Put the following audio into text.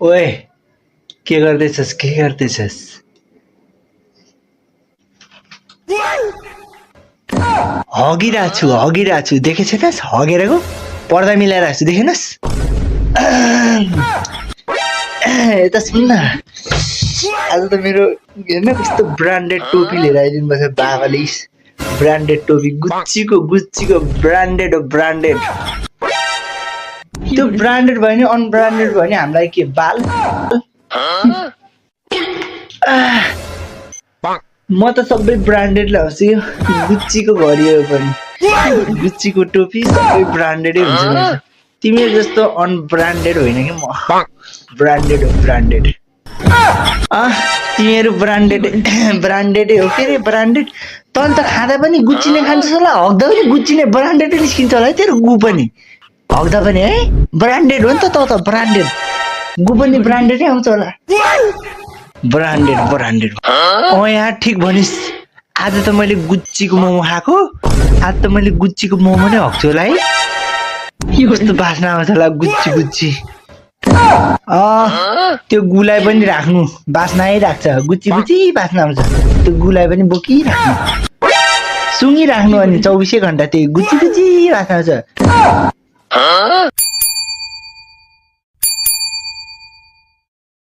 ओए के गर्दैछस् के गर्दैछस् हगिरहेको छु देखेछ त हगेरको पर्दा मिलाइरहेको छु देखेनस् यता सुन न आज त मेरो हेर्न कस्तो ब्रान्डेड टोपी लिएर आइदिनु भएको छ बाबाले ब्रान्डेड टोपी गुच्चीको ब्रान्डेड हो ब्रान्डेड त्यो ब्रान्डेड भयो नि अनब्रान्डेड भयो नि हामीलाई के बाल म त सबै ब्रान्डेड ल्याउँछु यो गुच्चीको घडी हो पनि गुच्चीको टोपी सबै ब्रान्डेडै हुन्छ तिमीहरू जस्तो अनब्रान्डेड होइन कि म ब्रान्डेड हो ब्रान्डेड तिमीहरू ब्रान्डेडै हो के रे ब्रान्डेड त अन्त खाँदा पनि गुच्ची नै खान्छस् होला हग्दा पनि गुच्ची नै ब्रान्डेडै निस्किन्छ होला है तेरो गु पनि हग्दा पनि है ब्रान्डेड हो नि त ब्रान्डेड गु पनि ब्रान्डेडै आउँछ होला ब्रान्डेड यहाँ ठिक भनिस् आज त मैले गुच्चीको मोमो खाएको आज त मैले गुच्चीको मोमो नै हग्छु होला है कस्तो बास्ना आउँछ होला गुच्ची त्यो गुलाई पनि राख्नु बास्नै राख्छ गुच्ची बास्ना आउँछ त्यो गुलाई पनि बोकिराख्नु सुँगिराख्नु अनि 24 घण्टा त्यही गुच्ची बास्ना आउँछ